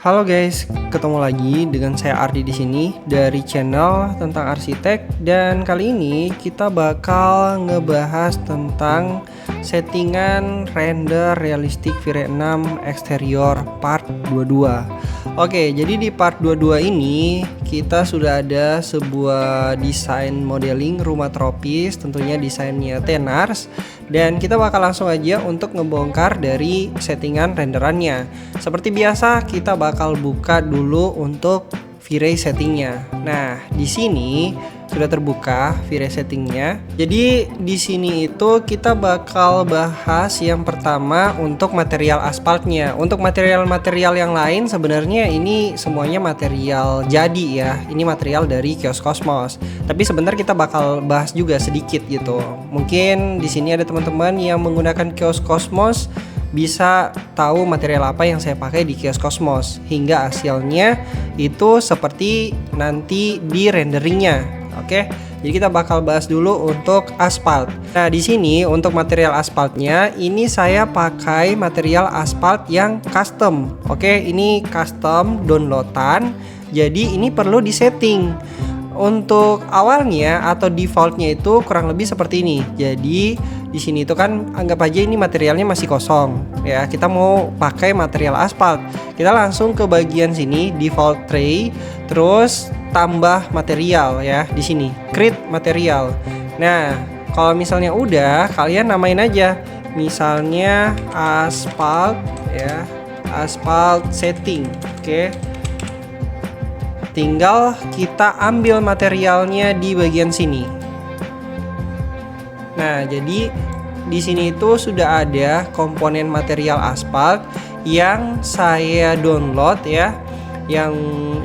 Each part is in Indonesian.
Halo guys, ketemu lagi dengan saya Ardi di sini dari channel tentang arsitek, dan kali ini kita bakal ngebahas tentang settingan render realistic V-Ray 6 eksterior part 22. Oke, jadi di part 22 ini kita sudah ada sebuah desain modeling rumah tropis, tentunya desainnya Tenars, dan kita bakal langsung aja untuk ngebongkar dari settingan renderannya. Seperti biasa, kita bakal buka dulu untuk V-Ray settingnya. Nah, di sini sudah terbuka V-Ray settingnya. Jadi di sini itu kita bakal bahas yang pertama untuk material aspaltnya. Untuk material-material yang lain sebenarnya ini semuanya material jadi ya. Ini material dari Kios Cosmos. Tapi sebentar kita bakal bahas juga sedikit gitu. Mungkin di sini ada teman-teman yang menggunakan Kios Cosmos bisa tahu material apa yang saya pakai di Kios Cosmos hingga hasilnya itu seperti nanti di renderingnya. Oke, jadi kita bakal bahas dulu untuk aspal. Nah, di sini untuk material aspaltnya ini saya pakai material aspalt yang custom. Oke, ini custom downloadan. Jadi ini perlu disetting. Untuk awalnya atau defaultnya itu kurang lebih seperti ini. Jadi di sini itu kan anggap aja ini materialnya masih kosong ya. Kita mau pakai material aspal. Kita langsung ke bagian sini default tray, terus tambah material ya di sini. Create material. Nah, kalau misalnya udah, kalian namain aja. Misalnya aspal ya. Aspal setting. Oke. Tinggal kita ambil materialnya di bagian sini. Nah, jadi di sini itu sudah ada komponen material aspal yang saya download ya. Yang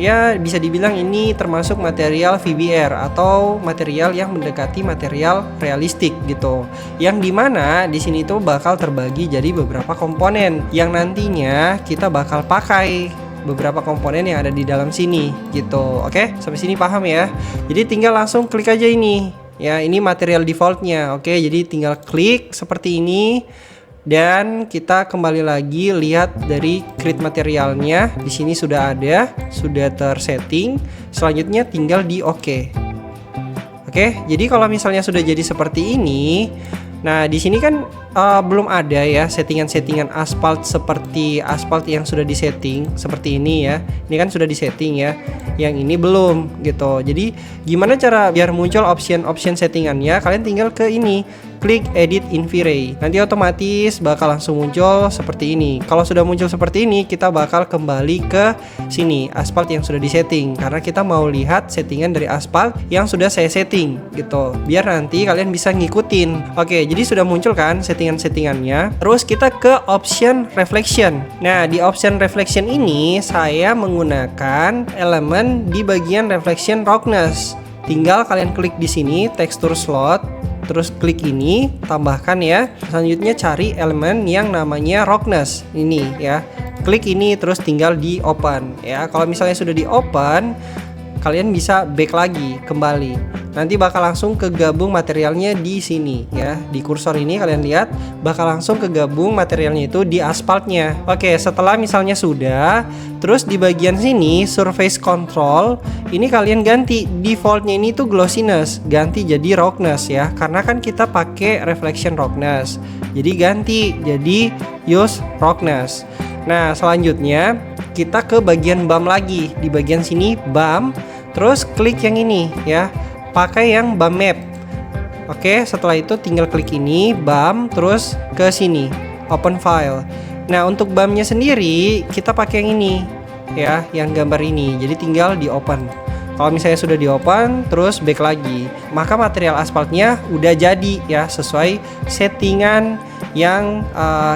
ya bisa dibilang ini termasuk material VBR atau material yang mendekati material realistik gitu. Yang dimana di sini tuh bakal terbagi jadi beberapa komponen yang nantinya kita bakal pakai beberapa komponen yang ada di dalam sini gitu. Oke, sampai sini paham ya. Jadi tinggal langsung klik aja ini. Ya, ini material defaultnya. Oke, jadi tinggal klik seperti ini. Dan kita kembali lagi lihat dari create materialnya. Di sini sudah ada, sudah tersetting. Selanjutnya tinggal di oke. Oke, jadi kalau misalnya sudah jadi seperti ini, nah di sini kan belum ada ya settingan-settingan aspal seperti aspal yang sudah disetting seperti ini ya. Ini kan sudah disetting ya. Yang ini belum gitu. Jadi gimana cara biar muncul option settingannya? Kalian tinggal ke ini, klik edit in V-Ray. Nanti otomatis bakal langsung muncul seperti ini. Kalau sudah muncul seperti ini, kita bakal kembali ke sini, aspal yang sudah disetting, karena kita mau lihat settingan dari aspal yang sudah saya setting gitu. Biar nanti kalian bisa ngikutin. Oke, jadi sudah muncul kan settingannya. Terus kita ke option reflection. Nah, di option reflection ini saya menggunakan elemen di bagian reflection roughness. Tinggal kalian klik di sini texture slot, terus klik ini, tambahkan ya. Selanjutnya cari elemen yang namanya roughness ini ya. Klik ini terus tinggal di open ya. Kalau misalnya sudah di open, kalian bisa back lagi kembali. Nanti bakal langsung kegabung materialnya di sini ya. Di kursor ini kalian lihat bakal langsung kegabung materialnya itu di aspaltnya. Oke, setelah misalnya sudah, terus di bagian sini surface control ini kalian ganti defaultnya ini tuh glossiness, ganti jadi roughness ya. Karena kan kita pakai reflection roughness. Jadi ganti jadi use roughness. Nah, selanjutnya kita ke bagian bump lagi. Di bagian sini bump, terus klik yang ini ya. Pakai yang bump map. Oke, setelah itu tinggal klik ini bump, terus ke sini open file. Nah, untuk bumpnya sendiri kita pakai yang ini ya, yang gambar ini. Jadi tinggal di open. Kalau misalnya sudah di open, terus back lagi, maka material aspaltnya udah jadi ya, sesuai settingan yang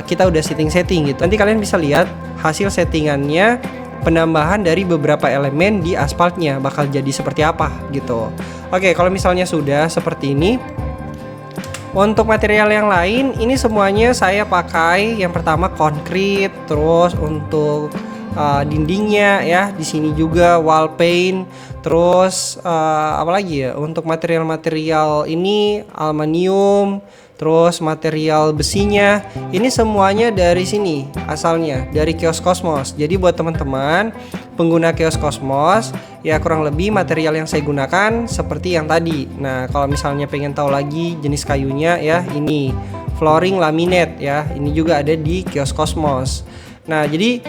kita udah setting gitu. Nanti kalian bisa lihat hasil settingannya, penambahan dari beberapa elemen di aspaltnya bakal jadi seperti apa gitu. Oke, kalau misalnya sudah seperti ini, untuk material yang lain ini semuanya saya pakai yang pertama konkrit, terus untuk dindingnya ya, di sini juga wall paint, terus apa lagi ya, untuk material-material ini aluminium, terus material besinya, ini semuanya dari sini asalnya, dari Kios Cosmos. Jadi buat teman-teman pengguna Kios Cosmos, ya kurang lebih material yang saya gunakan seperti yang tadi. Nah, kalau misalnya pengen tahu lagi jenis kayunya ya, ini flooring laminate ya, ini juga ada di Kios Cosmos. Nah, jadi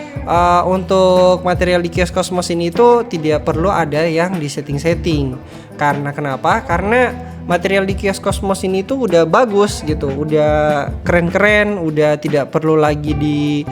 untuk material di Kios Cosmos ini tuh tidak perlu ada yang di setting-setting. Karena kenapa? Karena material di Kios Cosmos ini tuh udah bagus gitu, udah keren-keren, udah tidak perlu lagi di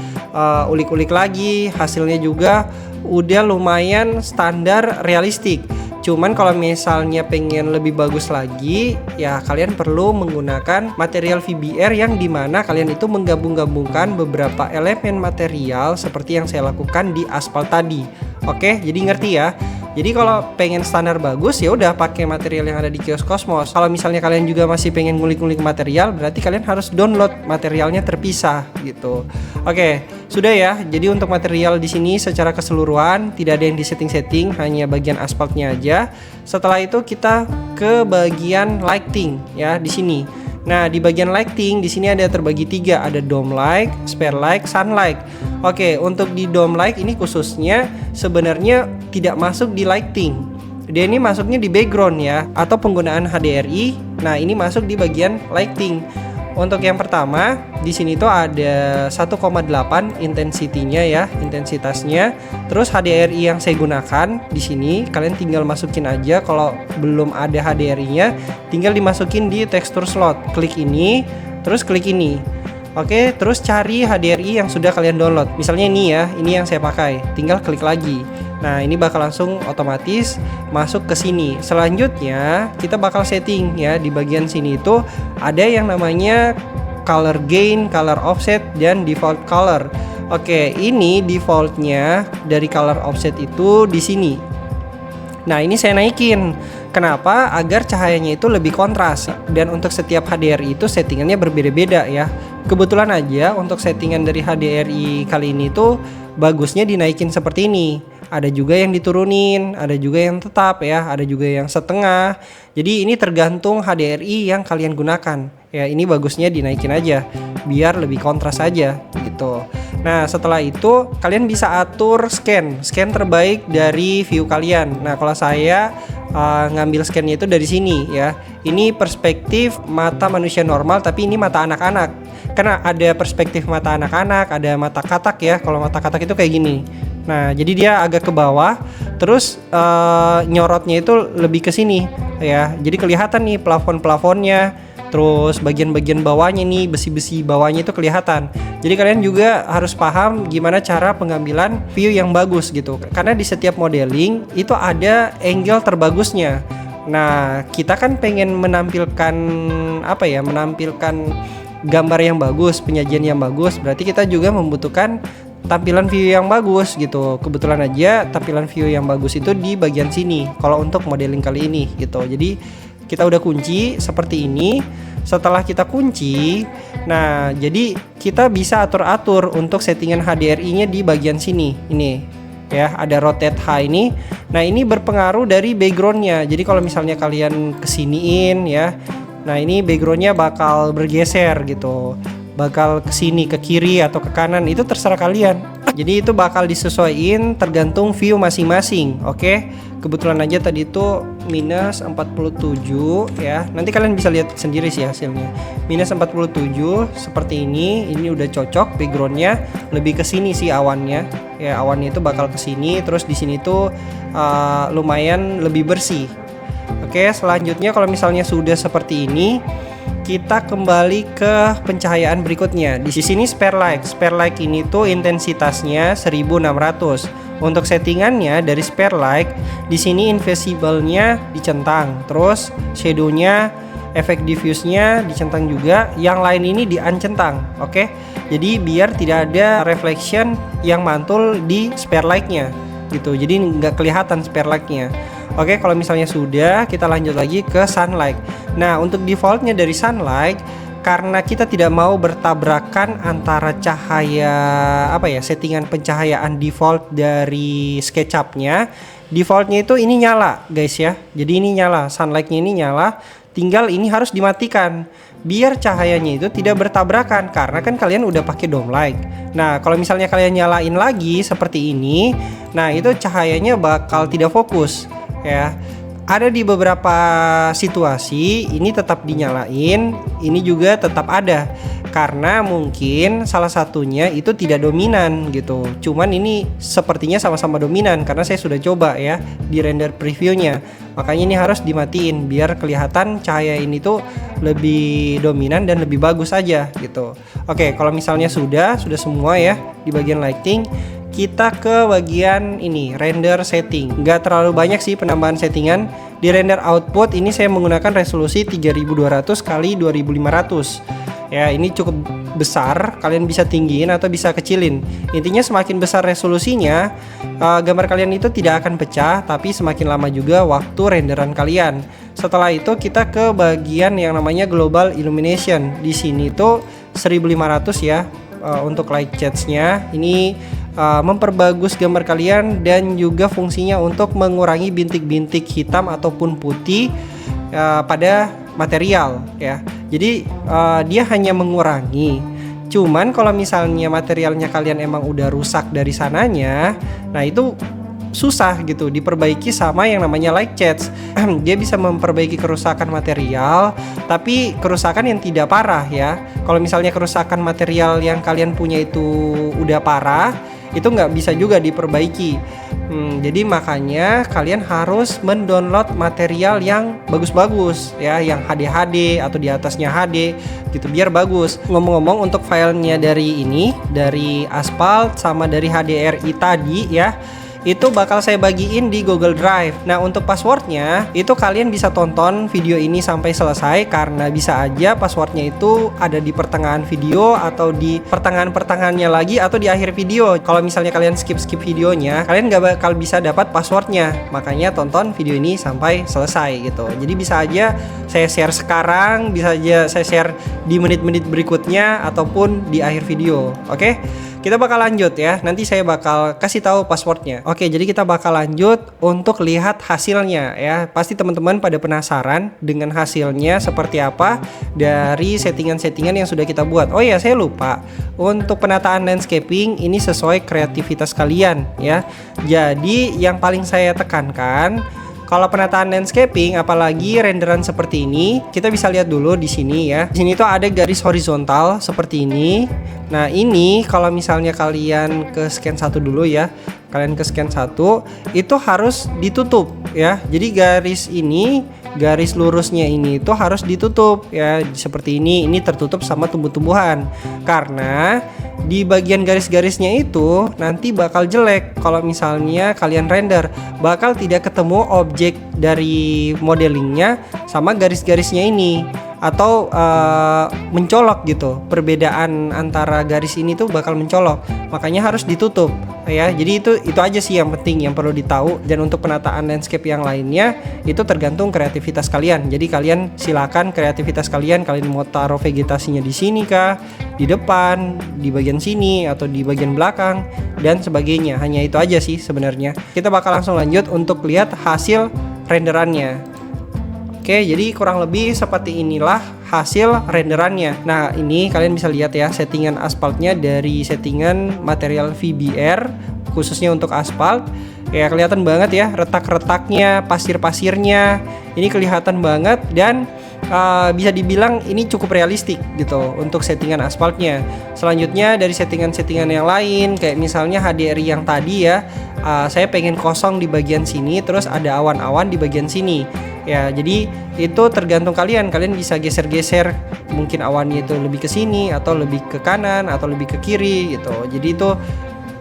ulik-ulik lagi. Hasilnya juga udah lumayan standar realistik. Cuman kalau misalnya pengen lebih bagus lagi, ya kalian perlu menggunakan material VBR yang dimana kalian itu menggabung-gabungkan beberapa elemen material seperti yang saya lakukan di aspal tadi. Oke, jadi ngerti ya. Jadi kalau pengen standar bagus ya udah pakai material yang ada di Kios Cosmos. Kalau misalnya kalian juga masih pengen ngulik-ngulik material, berarti kalian harus download materialnya terpisah gitu. Oke, sudah ya. Jadi untuk material di sini secara keseluruhan tidak ada yang di setting-setting, hanya bagian aspalnya aja. Setelah itu kita ke bagian lighting ya di sini. Nah, di bagian lighting di sini ada terbagi 3, ada dome light, spare light, sun light. Oke, untuk di dome light ini khususnya sebenarnya tidak masuk di lighting. Dia ini masuknya di background ya, atau penggunaan HDRI. Nah, ini masuk di bagian lighting. Untuk yang pertama, di sini tuh ada 1,8 intensitinya ya, intensitasnya. Terus HDRI yang saya gunakan di sini, kalian tinggal masukin aja. Kalau belum ada HDRI-nya, tinggal dimasukin di tekstur slot. Klik ini, terus klik ini. Oke, terus cari HDRI yang sudah kalian download. Misalnya ini ya, ini yang saya pakai. Tinggal klik lagi. Nah, ini bakal langsung otomatis masuk ke sini. Selanjutnya, kita bakal setting ya. Di bagian sini itu ada yang namanya color gain, color offset, dan default color. Oke, ini defaultnya dari color offset itu di sini. Nah, ini saya naikin. Kenapa? Agar cahayanya itu lebih kontras. Dan untuk setiap HDRI itu settingannya berbeda-beda ya. Kebetulan aja untuk settingan dari HDRI kali ini tuh bagusnya dinaikin seperti ini. Ada juga yang diturunin, ada juga yang tetap ya, ada juga yang setengah. Jadi ini tergantung HDRI yang kalian gunakan. Ya, ini bagusnya dinaikin aja biar lebih kontras aja gitu. Nah, setelah itu kalian bisa atur scan terbaik dari view kalian. Nah, kalau saya ngambil scan-nya itu dari sini ya. Ini perspektif mata manusia normal, tapi ini mata anak-anak. Karena ada perspektif mata anak-anak, ada mata katak ya. Kalau mata katak itu kayak gini. Nah, jadi dia agak ke bawah, terus nyorotnya itu lebih ke sini ya. Jadi kelihatan nih plafon-plafonnya, terus bagian-bagian bawahnya nih, besi-besi bawahnya itu kelihatan. Jadi kalian juga harus paham gimana cara pengambilan view yang bagus gitu. Karena di setiap modeling itu ada angle terbagusnya. Nah, kita kan pengen menampilkan apa ya? Menampilkan gambar yang bagus, penyajian yang bagus. Berarti kita juga membutuhkan tampilan view yang bagus gitu. Kebetulan aja tampilan view yang bagus itu di bagian sini kalau untuk modeling kali ini gitu. Jadi kita udah kunci seperti ini. Setelah kita kunci, nah jadi kita bisa atur-atur untuk settingan HDRI-nya di bagian sini. Ini ya, ada rotate high ini. Nah, ini berpengaruh dari background-nya. Jadi kalau misalnya kalian kesiniin ya, nah ini background-nya bakal bergeser gitu. Bakal ke sini, ke kiri atau ke kanan, itu terserah kalian. Jadi itu bakal disesuaikan tergantung view masing-masing. Oke. Kebetulan aja tadi itu minus 47 ya. Nanti kalian bisa lihat sendiri sih hasilnya. Minus 47 seperti ini. Ini udah cocok backgroundnya. Lebih ke sini sih awannya. Ya, awannya itu bakal ke sini. Terus di sini tuh lumayan lebih bersih. Oke, selanjutnya kalau misalnya sudah seperti ini, kita kembali ke pencahayaan berikutnya. Di sini spare light. Spare light ini tuh intensitasnya 1600. Untuk settingannya dari spare light, di sini invisible-nya dicentang, terus shadow-nya, efek diffuse-nya dicentang juga, yang lain ini di-uncentang. Oke. Jadi biar tidak ada reflection yang mantul di spare light-nya gitu. Jadi nggak kelihatan spare light-nya. Oke, kalau misalnya sudah, kita lanjut lagi ke sunlight. Nah, untuk defaultnya dari sunlight, karena kita tidak mau bertabrakan antara cahaya settingan pencahayaan default dari SketchUp-nya, defaultnya itu ini nyala guys ya. Jadi ini nyala, sunlight-nya ini nyala, tinggal ini harus dimatikan. biar cahayanya itu tidak bertabrakan, karena kan kalian udah pakai dome light. Nah, kalau misalnya kalian nyalain lagi seperti ini, nah itu cahayanya bakal tidak fokus ya. Ada di beberapa situasi ini tetap dinyalain, ini juga tetap ada. Karena mungkin salah satunya itu tidak dominan gitu. Cuman ini sepertinya sama-sama dominan karena saya sudah coba ya di render previewnya. Makanya ini harus dimatiin biar kelihatan cahaya ini tuh lebih dominan dan lebih bagus aja gitu. Oke, kalau misalnya sudah semua ya di bagian lighting, kita ke bagian ini render setting. Nggak terlalu banyak sih penambahan settingan. Di render output ini saya menggunakan resolusi 3200 x 2500. Ya, ini cukup besar, kalian bisa tinggiin atau bisa kecilin. Intinya semakin besar resolusinya, gambar kalian itu tidak akan pecah, tapi semakin lama juga waktu renderan kalian. Setelah itu kita ke bagian yang namanya global illumination. Di sini tuh 1500 ya untuk light shades-nya. Ini memperbagus gambar kalian dan juga fungsinya untuk mengurangi bintik-bintik hitam ataupun putih pada material ya. Jadi dia hanya mengurangi. Cuman kalau misalnya materialnya kalian emang udah rusak dari sananya, nah itu susah gitu diperbaiki sama yang namanya light shades. Dia bisa memperbaiki kerusakan material, tapi kerusakan yang tidak parah ya. Kalau misalnya kerusakan material yang kalian punya itu udah parah, itu nggak bisa juga diperbaiki. Jadi makanya kalian harus mendownload material yang bagus-bagus ya, yang HD atau di atasnya HD gitu biar bagus. Ngomong-ngomong untuk filenya dari ini, dari Asphalt sama dari HDRI tadi ya, itu bakal saya bagiin di Google Drive. Nah, untuk passwordnya itu kalian bisa tonton video ini sampai selesai, karena bisa aja passwordnya itu ada di pertengahan video atau di pertengahannya lagi atau di akhir video. Kalau misalnya kalian skip videonya, kalian gak bakal bisa dapat passwordnya. Makanya tonton video ini sampai selesai gitu. Jadi bisa aja saya share sekarang, bisa aja saya share di menit-menit berikutnya ataupun di akhir video. Oke? Kita bakal lanjut ya. Nanti saya bakal kasih tahu passwordnya. Oke, jadi kita bakal lanjut untuk lihat hasilnya ya. Pasti teman-teman pada penasaran dengan hasilnya seperti apa dari settingan-settingan yang sudah kita buat. Oh ya, saya lupa. Untuk penataan landscaping ini sesuai kreativitas kalian ya. Jadi yang paling saya tekankan, kalau penataan landscaping, apalagi renderan seperti ini, kita bisa lihat dulu di sini ya. Di sini tuh ada garis horizontal seperti ini. Nah, ini kalau misalnya kalian ke scan satu dulu ya. Kalian ke scan satu, itu harus ditutup ya. Jadi garis lurusnya ini itu harus ditutup ya. Seperti ini tertutup sama tumbuh-tumbuhan. Karena di bagian garis-garisnya itu nanti bakal jelek kalau misalnya kalian render, bakal tidak ketemu objek dari modelingnya sama garis-garisnya ini, atau mencolok gitu. Perbedaan antara garis ini tuh bakal mencolok, makanya harus ditutup ya. Jadi itu aja sih yang penting yang perlu ditahu. Dan untuk penataan landscape yang lainnya itu tergantung kreativitas kalian. Jadi kalian silakan kreativitas kalian mau taruh vegetasinya di sini kah, di depan, di bagian sini atau di bagian belakang dan sebagainya. Hanya itu aja sih sebenarnya. Kita bakal langsung lanjut untuk lihat hasil renderannya. Oke, jadi kurang lebih seperti inilah hasil renderannya. Nah, ini kalian bisa lihat ya settingan aspaltnya dari settingan material VBR khususnya untuk aspal. Ya, kelihatan banget ya retak-retaknya, pasir-pasirnya. Ini kelihatan banget dan bisa dibilang ini cukup realistik gitu untuk settingan aspaltnya. Selanjutnya dari settingan-settingan yang lain kayak misalnya HDRI yang tadi ya, saya pengen kosong di bagian sini terus ada awan-awan di bagian sini. Ya, jadi itu tergantung kalian bisa geser-geser, mungkin awannya itu lebih ke sini atau lebih ke kanan atau lebih ke kiri gitu. Jadi itu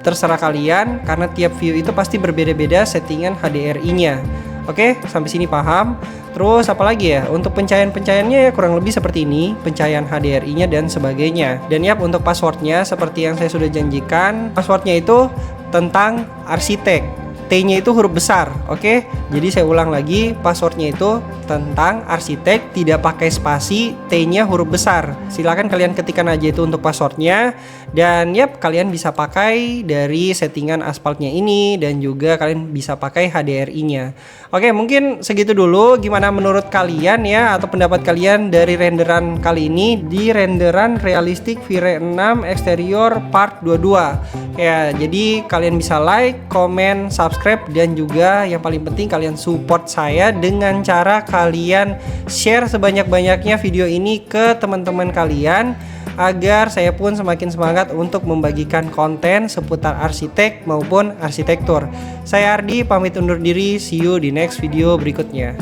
terserah kalian karena tiap view itu pasti berbeda-beda settingan HDRI-nya. Oke, sampai sini paham. Terus apalagi ya, untuk pencahayaan-pencahayaannya ya kurang lebih seperti ini, pencahayaan HDRI-nya dan sebagainya. Dan ya untuk passwordnya seperti yang saya sudah janjikan, passwordnya itu tentang arsitek. T-nya itu huruf besar, oke? Jadi saya ulang lagi, passwordnya itu tentang arsitek, tidak pakai spasi, T-nya huruf besar. Silakan kalian ketikkan aja itu untuk passwordnya. Dan yap, kalian bisa pakai dari settingan aspaltnya ini, dan juga kalian bisa pakai HDRI-nya. Oke, mungkin segitu dulu. Gimana menurut kalian ya, atau pendapat kalian dari renderan kali ini, di renderan realistik V-Ray 6 eksterior part 22 ya. Jadi kalian bisa like, komen, subscribe, dan juga yang paling penting kalian support saya dengan cara kalian share sebanyak-banyaknya video ini ke teman-teman kalian, agar saya pun semakin semangat untuk membagikan konten seputar arsitek maupun arsitektur. Saya Ardi pamit undur diri, see you di next video berikutnya.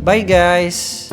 Bye guys.